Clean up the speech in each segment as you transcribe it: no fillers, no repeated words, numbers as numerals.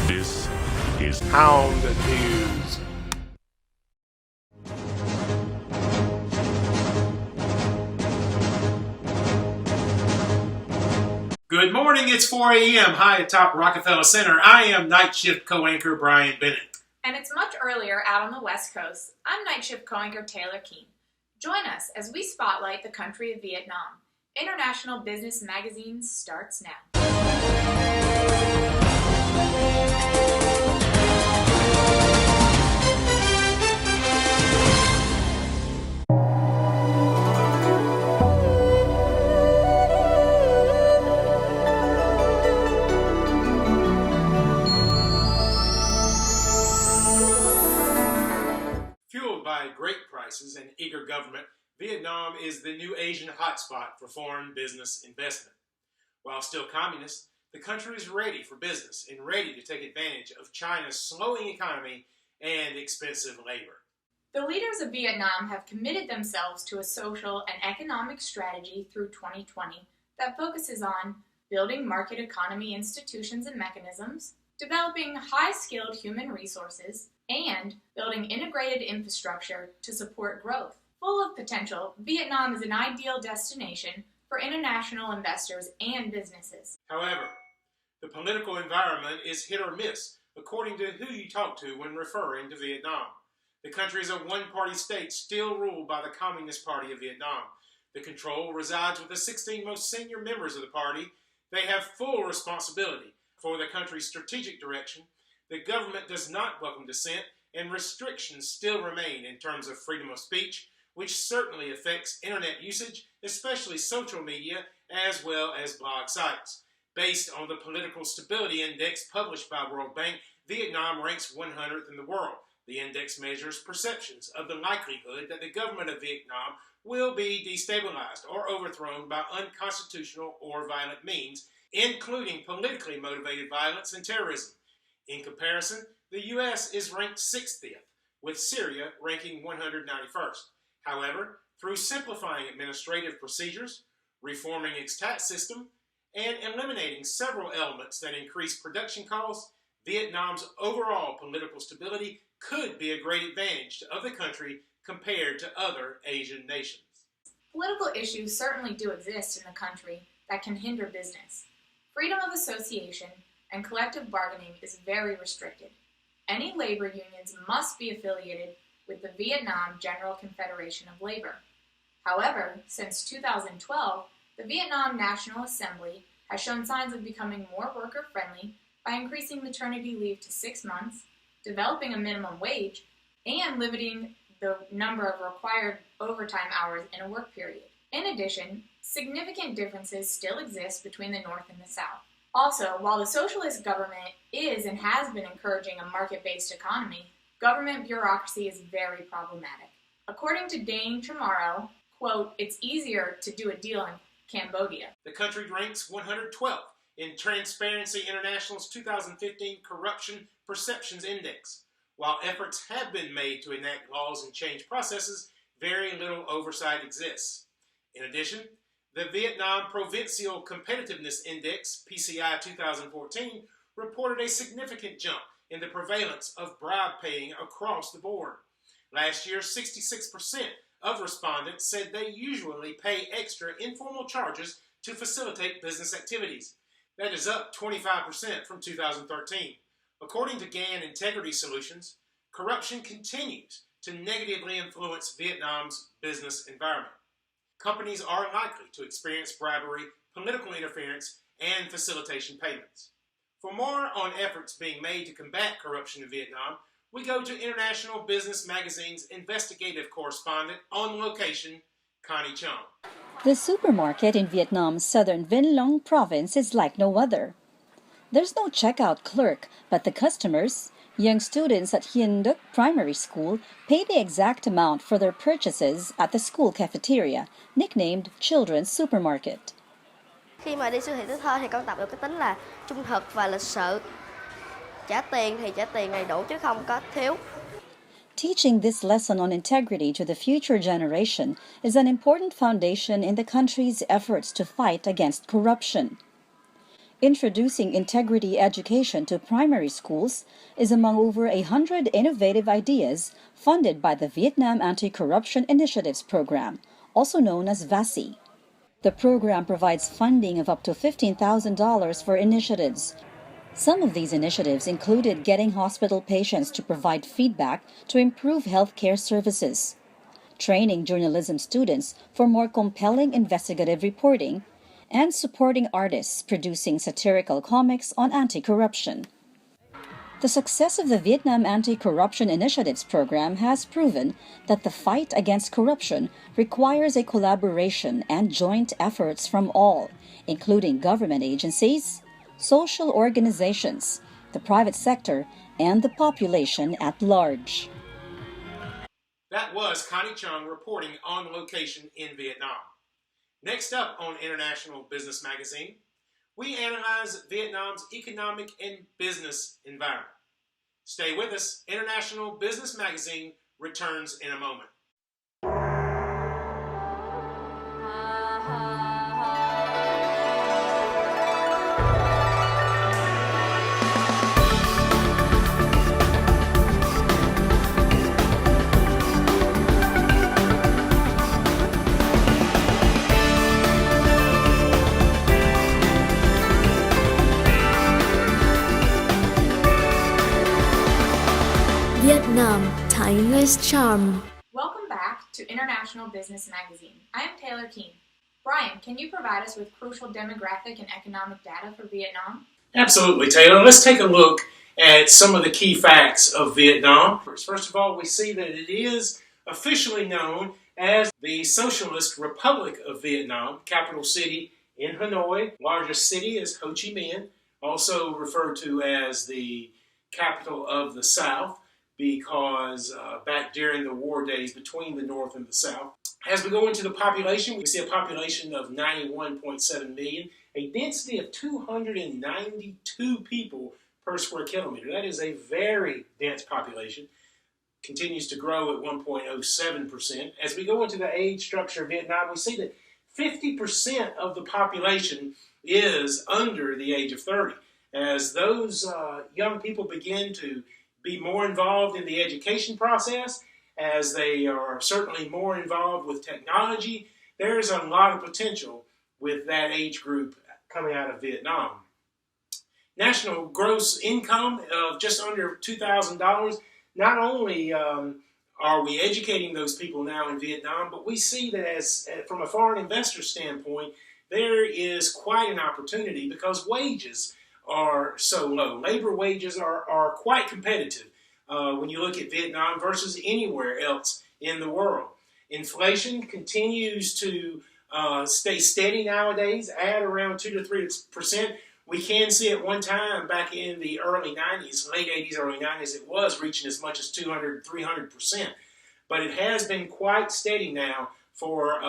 This is Pound News. Good morning, it's 4 a.m. High atop Rockefeller Center. I am night shift co-anchor Brian Bennett. And it's much earlier out on the West Coast. I'm night shift co-anchor Taylor Keene. Join us as we spotlight the country of Vietnam. International Business Magazine starts now. Fueled by great prices and eager government, Vietnam is the new Asian hotspot for foreign business investment. While still communist, the country is ready for business and ready to take advantage of China's slowing economy and expensive labor. The leaders of Vietnam have committed themselves to a social and economic strategy through 2020 that focuses on building market economy institutions and mechanisms, developing high-skilled human resources, and building integrated infrastructure to support growth. Full of potential, Vietnam is an ideal destination for international investors and businesses. However, the political environment is hit or miss according to who you talk to when referring to Vietnam. The country is a one-party state still ruled by the Communist Party of Vietnam. The control resides with the 16 most senior members of the party. They have full responsibility for the country's strategic direction. The government does not welcome dissent, and restrictions still remain in terms of freedom of speech, which certainly affects internet usage, especially social media, as well as blog sites. Based on the Political Stability Index published by World Bank, Vietnam ranks 100th in the world. The index measures perceptions of the likelihood that the government of Vietnam will be destabilized or overthrown by unconstitutional or violent means, including politically motivated violence and terrorism. In comparison, the U.S. is ranked 60th, with Syria ranking 191st. However, through simplifying administrative procedures, reforming its tax system, and eliminating several elements that increase production costs, Vietnam's overall political stability could be a great advantage of the country compared to other Asian nations. Political issues certainly do exist in the country that can hinder business. Freedom of association and collective bargaining is very restricted. Any labor unions must be affiliated with the Vietnam General Confederation of Labor. However, since 2012, the Vietnam National Assembly has shown signs of becoming more worker-friendly by increasing maternity leave to 6 months, developing a minimum wage, and limiting the number of required overtime hours in a work period. In addition, significant differences still exist between the North and the South. Also, while the socialist government is and has been encouraging a market-based economy, government bureaucracy is very problematic. According to Dane Chamorro, quote, "It's easier to do a deal in Cambodia." The country ranks 112th in Transparency International's 2015 Corruption Perceptions Index. While efforts have been made to enact laws and change processes, very little oversight exists. In addition, the Vietnam Provincial Competitiveness Index, PCI 2014, reported a significant jump in the prevalence of bribe paying across the board. Last year, 66% of respondents said they usually pay extra informal charges to facilitate business activities. That is up 25% from 2013. According to GAN Integrity Solutions, corruption continues to negatively influence Vietnam's business environment. Companies are likely to experience bribery, political interference, and facilitation payments. For more on efforts being made to combat corruption in Vietnam, we go to International Business Magazine's investigative correspondent on location, Connie Chung. The supermarket in Vietnam's southern Vinh Long province is like no other. There's no checkout clerk, but the customers, young students at Hien Duc Primary School, pay the exact amount for their purchases at the school cafeteria, nicknamed Children's Supermarket. Khi mà đi siêu thị Đức Thơ thì con tập được cái tính là trung thực và lịch sự. Trả tiền thì trả tiền đầy đủ chứ không có thiếu. Teaching this lesson on integrity to the future generation is an important foundation in the country's efforts to fight against corruption. Introducing integrity education to primary schools is among over 100 innovative ideas funded by the Vietnam Anti-Corruption Initiatives Program, also known as VASI. The program provides funding of up to $15,000 for initiatives. Some of these initiatives included getting hospital patients to provide feedback to improve healthcare services, training journalism students for more compelling investigative reporting, and supporting artists producing satirical comics on anti-corruption. The success of the Vietnam Anti-Corruption Initiatives Program has proven that the fight against corruption requires a collaboration and joint efforts from all, including government agencies, social organizations, the private sector, and the population at large. That was Connie Chung reporting on location in Vietnam. Next up on International Business Magazine, we analyze Vietnam's economic and business environment. Stay with us. International Business Magazine returns in a moment. Vietnam, timeless charm. Welcome back to International Business Magazine. I am Taylor Keene. Brian, can you provide us with crucial demographic and economic data for Vietnam? Absolutely, Taylor. Let's take a look at some of the key facts of Vietnam. First of all, we see that it is officially known as the Socialist Republic of Vietnam, capital city in Hanoi, largest city is Ho Chi Minh, also referred to as the capital of the South, because back during the war days between the North and the South. As we go into the population, we see a population of 91.7 million, a density of 292 people per square kilometer. That is a very dense population. Continues to grow at 1.07%. As we go into the age structure of Vietnam, we see that 50% of the population is under the age of 30. As those young people begin to be more involved in the education process, as they are certainly more involved with technology, there's a lot of potential with that age group coming out of Vietnam. National gross income of just under $2,000. Not only are we educating those people now in Vietnam, but we see that as from a foreign investor standpoint, there is quite an opportunity because wages are so low. Labor wages are quite competitive when you look at Vietnam versus anywhere else in the world. Inflation continues to stay steady nowadays at around 2 to 3%. We can see at one time back in the early 90s, late 80s, early 90s, it was reaching as much as 200, 300%. But it has been quite steady now for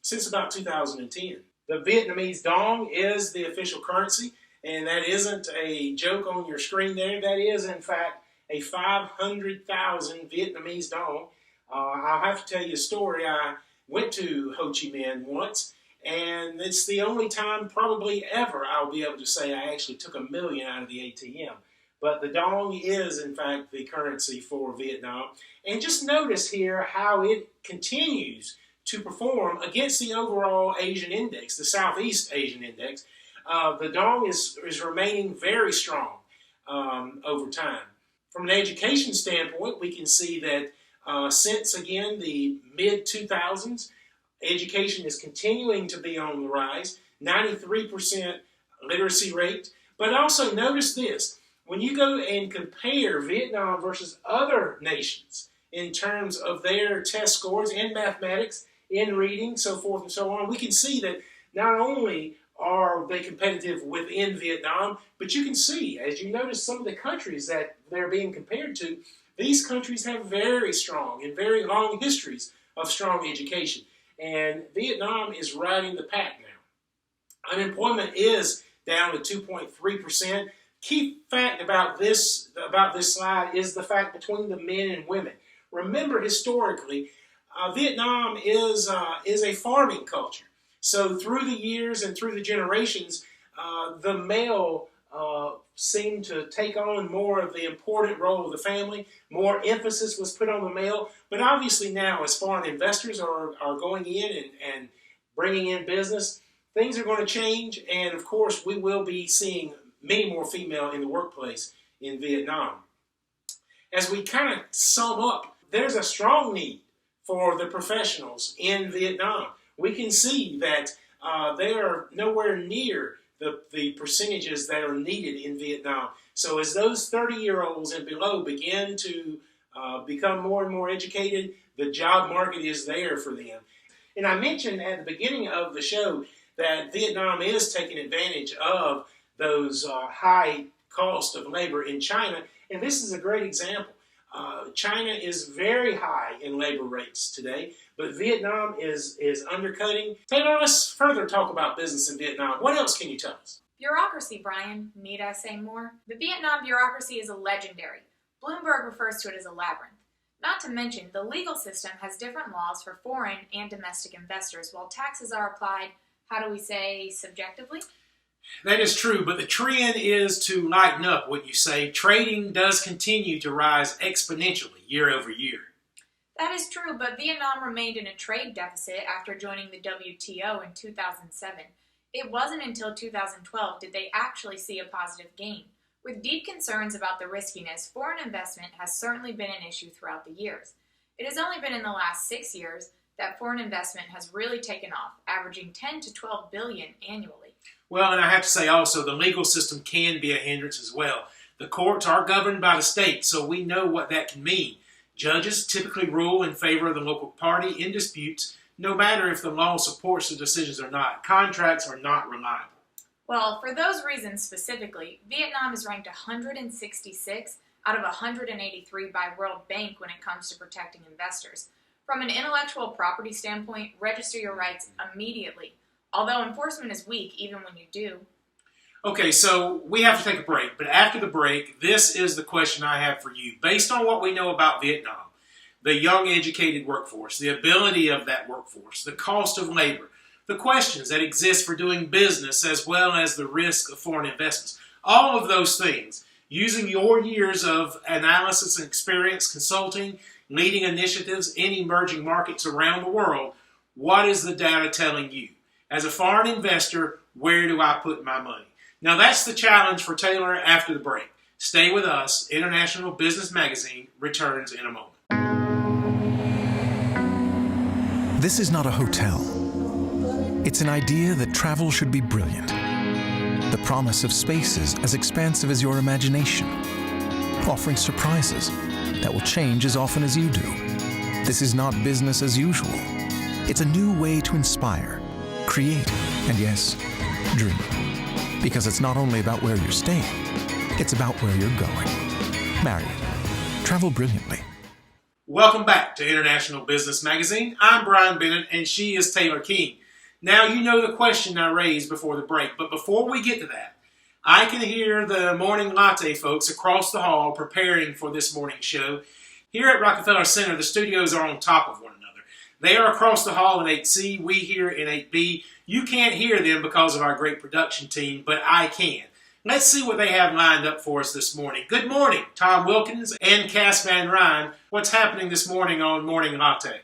since about 2010. The Vietnamese dong is the official currency. And that isn't a joke on your screen there. That is, in fact, a 500,000 Vietnamese dong. I'll have to tell you a story. I went to Ho Chi Minh once, and it's the only time probably ever I'll be able to say I actually took $1 million out of the ATM. But the dong is, in fact, the currency for Vietnam. And just notice here how it continues to perform against the overall Asian index, the Southeast Asian index. The dong is remaining very strong over time. From an education standpoint, we can see that since, again, the mid-2000s, education is continuing to be on the rise, 93% literacy rate. But also notice this, when you go and compare Vietnam versus other nations in terms of their test scores in mathematics, in reading, so forth and so on, we can see that not only are they competitive within Vietnam, but you can see, as you notice some of the countries that they're being compared to, these countries have very strong and very long histories of strong education. And Vietnam is riding the pack now. Unemployment is down to 2.3%. Key fact about this slide is the fact between the men and women. Remember, historically, Vietnam is a farming culture. So through the years and through the generations, the male seemed to take on more of the important role of the family. More emphasis was put on the male. But obviously now, as foreign investors are going in and bringing in business, things are going to change. And of course, we will be seeing many more female in the workplace in Vietnam. As we kind of sum up, there's a strong need for the professionals in Vietnam. We can see that they are nowhere near the percentages that are needed in Vietnam. So as those 30-year-olds and below begin to become more and more educated, the job market is there for them. And I mentioned at the beginning of the show that Vietnam is taking advantage of those high cost of labor in China, and this is a great example. China is very high in labor rates today, but Vietnam is undercutting. Taylor, let's further talk about business in Vietnam. What else can you tell us? Bureaucracy, Brian. Need I say more? The Vietnam bureaucracy is legendary. Bloomberg refers to it as a labyrinth. Not to mention, the legal system has different laws for foreign and domestic investors, while taxes are applied, how do we say, subjectively? That is true, but the trend is to lighten up what you say. Trading does continue to rise exponentially year over year. That is true, but Vietnam remained in a trade deficit after joining the WTO in 2007. It wasn't until 2012 did they actually see a positive gain. With deep concerns about the riskiness, foreign investment has certainly been an issue throughout the years. It has only been in the last 6 years that foreign investment has really taken off, averaging 10 to 12 billion annually. Well, and I have to say also, the legal system can be a hindrance as well. The courts are governed by the state, so we know what that can mean. Judges typically rule in favor of the local party in disputes, no matter if the law supports the decisions or not. Contracts are not reliable. Well, for those reasons specifically, Vietnam is ranked 166 out of 183 by World Bank when it comes to protecting investors. From an intellectual property standpoint, register your rights immediately, although enforcement is weak even when you do. Okay, so we have to take a break, but after the break, this is the question I have for you. Based on what we know about Vietnam, the young educated workforce, the ability of that workforce, the cost of labor, the questions that exist for doing business as well as the risk of foreign investments, all of those things, using your years of analysis and experience, consulting, leading initiatives in emerging markets around the world, what is the data telling you? As a foreign investor, where do I put my money? Now that's the challenge for Taylor after the break. Stay with us. International Business Magazine returns in a moment. This is not a hotel. It's an idea that travel should be brilliant. The promise of spaces as expansive as your imagination, offering surprises that will change as often as you do. This is not business as usual. It's a new way to inspire, create, and yes, dream. Because it's not only about where you're staying, it's about where you're going. Marriott. Travel brilliantly. Welcome back to International Business Magazine. I'm Brian Bennett, and she is Taylor King. Now, you know the question I raised before the break, but before we get to that, I can hear the morning latte folks across the hall preparing for this morning's show. Here at Rockefeller Center, the studios are on top of one another. They are across the hall in 8C, we here in 8B. You can't hear them because of our great production team, but I can. Let's see what they have lined up for us this morning. Good morning, Tom Wilkins and Cass Van Ryn. What's happening this morning on Morning Latte?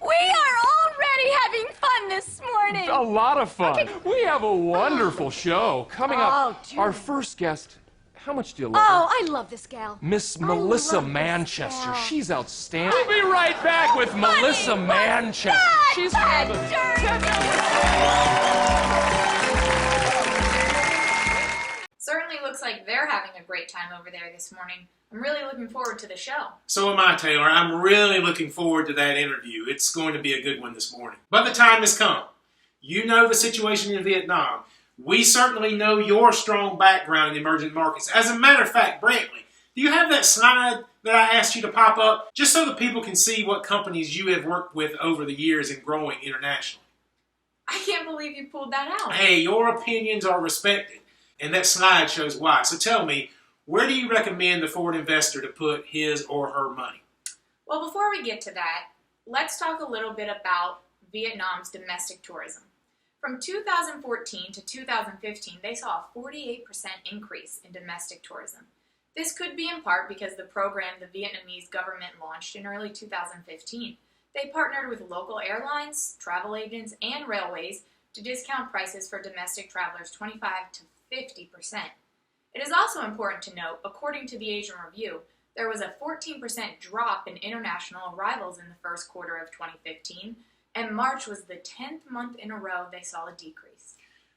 We are already having fun this morning. A lot of fun. Okay. We have a wonderful show coming up. Our first guest. How much do you love her? Oh, I love this gal. Miss Melissa Manchester. She's outstanding. We'll be right back with Melissa Manchester. She's one of the... Certainly looks like they're having a great time over there this morning. I'm really looking forward to the show. So am I, Taylor. I'm really looking forward to that interview. It's going to be a good one this morning. But the time has come. You know the situation in Vietnam. We certainly know your strong background in emerging markets. As a matter of fact, Brantley, do you have that slide that I asked you to pop up? Just so that people can see what companies you have worked with over the years and growing internationally. I can't believe you pulled that out. Hey, your opinions are respected. And that slide shows why. So tell me, where do you recommend the foreign investor to put his or her money? Well, before we get to that, let's talk a little bit about Vietnam's domestic tourism. From 2014 to 2015, they saw a 48% increase in domestic tourism. This could be in part because the program the Vietnamese government launched in early 2015. They partnered with local airlines, travel agents, and railways to discount prices for domestic travelers 25 to 50%. It is also important to note, according to the Asian Review, there was a 14% drop in international arrivals in the first quarter of 2015, and March was the 10th month in a row they saw a decrease.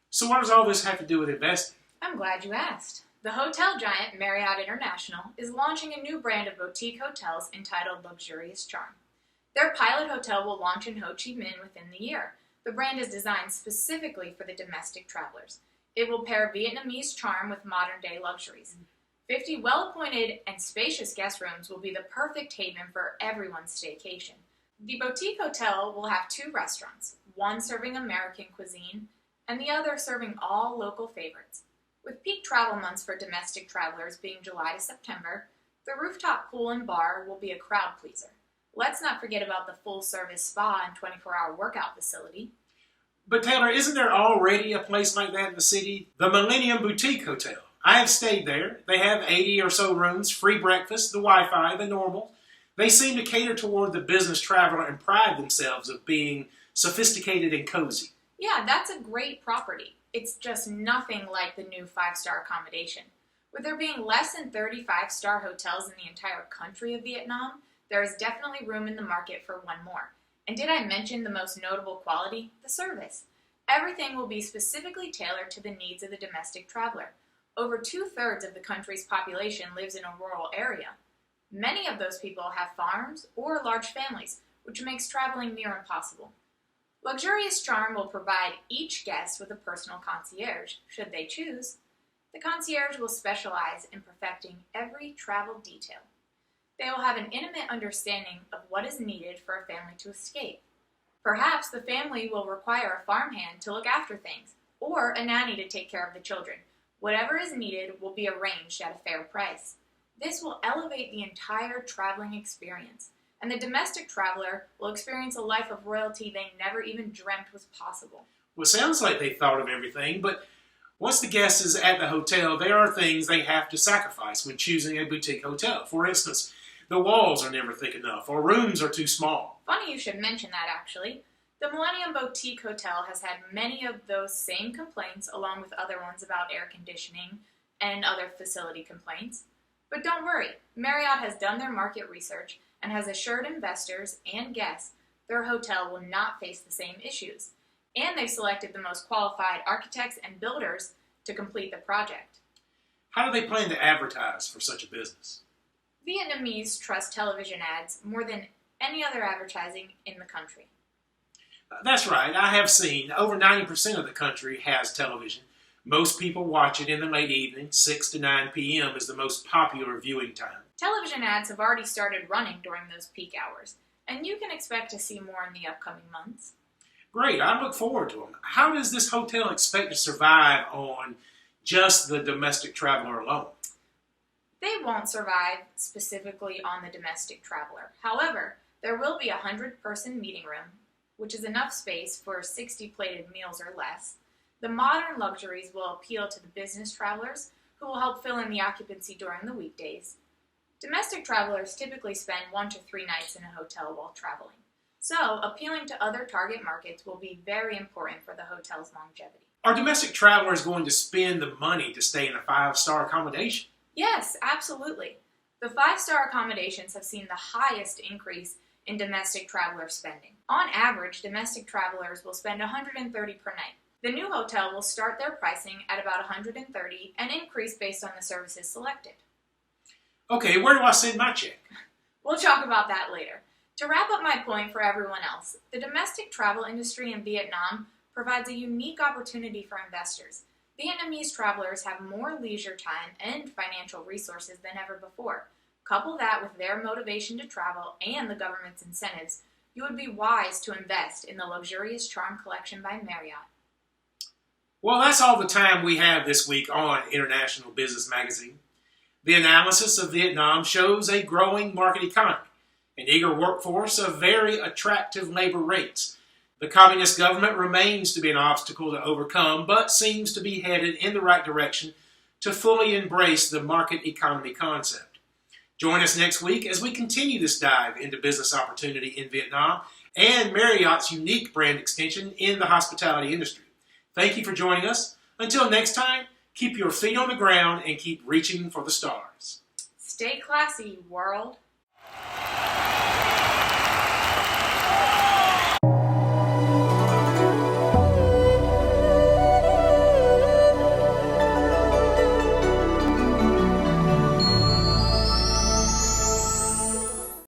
So what does all this have to do with investing? I'm glad you asked. The hotel giant Marriott International is launching a new brand of boutique hotels entitled Luxurious Charm. Their pilot hotel will launch in Ho Chi Minh within the year. The brand is designed specifically for the domestic travelers. It will pair Vietnamese charm with modern-day luxuries. 50 well-appointed and spacious guest rooms will be the perfect haven for everyone's staycation. The boutique hotel will have 2 restaurants, one serving American cuisine and the other serving all local favorites. With peak travel months for domestic travelers being July to September, the rooftop pool and bar will be a crowd pleaser. Let's not forget about the full-service spa and 24-hour workout facility. But Taylor, isn't there already a place like that in the city? The Millennium Boutique Hotel. I have stayed there. They have 80 or so rooms, free breakfast, the Wi-Fi, the normal. They seem to cater toward the business traveler and pride themselves of being sophisticated and cozy. Yeah, that's a great property. It's just nothing like the new 5-star accommodation. With there being less than 30 5-star hotels in the entire country of Vietnam, there is definitely room in the market for one more. And did I mention the most notable quality? The service. Everything will be specifically tailored to the needs of the domestic traveler. Over 2/3 of the country's population lives in a rural area. Many of those people have farms or large families, which makes traveling near impossible. Luxurious Charm will provide each guest with a personal concierge, should they choose. The concierge will specialize in perfecting every travel detail. They will have an intimate understanding of what is needed for a family to escape. Perhaps the family will require a farmhand to look after things, or a nanny to take care of the children. Whatever is needed will be arranged at a fair price. This will elevate the entire traveling experience, and the domestic traveler will experience a life of royalty they never even dreamt was possible. Well, it sounds like they thought of everything, but once the guest is at the hotel, there are things they have to sacrifice when choosing a boutique hotel. For instance, the walls are never thick enough, or rooms are too small. Funny you should mention that, actually. The Millennium Boutique Hotel has had many of those same complaints, along with other ones about air conditioning and other facility complaints. But don't worry, Marriott has done their market research and has assured investors and guests their hotel will not face the same issues. And they've selected the most qualified architects and builders to complete the project. How do they plan to advertise for such a business? Vietnamese trust television ads more than any other advertising in the country. That's right. I have seen over 90% of the country has television. Most people watch it in the late evening. 6 to 9 p.m. is the most popular viewing time. Television ads have already started running during those peak hours, and you can expect to see more in the upcoming months. Great. I look forward to them. How does this hotel expect to survive on just the domestic traveler alone? They won't survive specifically on the domestic traveler. However, there will be a 100-person meeting room, which is enough space for 60 plated meals or less. The modern luxuries will appeal to the business travelers, who will help fill in the occupancy during the weekdays. Domestic travelers typically spend 1 to 3 nights in a hotel while traveling. So, appealing to other target markets will be very important for the hotel's longevity. Are domestic travelers going to spend the money to stay in a 5-star accommodation? Yes, absolutely. The 5-star accommodations have seen the highest increase in domestic traveler spending. On average, domestic travelers will spend $130 per night. The new hotel will start their pricing at about $130 and increase based on the services selected. Okay, where do I send my check? We'll talk about that later. To wrap up my point for everyone else, the domestic travel industry in Vietnam provides a unique opportunity for investors. Vietnamese travelers have more leisure time and financial resources than ever before. Couple that with their motivation to travel and the government's incentives, you would be wise to invest in the Luxurious Charm Collection by Marriott. Well, that's all the time we have this week on International Business Magazine. The analysis of Vietnam shows a growing market economy, an eager workforce of very attractive labor rates. The communist government remains to be an obstacle to overcome, but seems to be headed in the right direction to fully embrace the market economy concept. Join us next week as we continue this dive into business opportunity in Vietnam and Marriott's unique brand extension in the hospitality industry. Thank you for joining us. Until next time, keep your feet on the ground and keep reaching for the stars. Stay classy, world.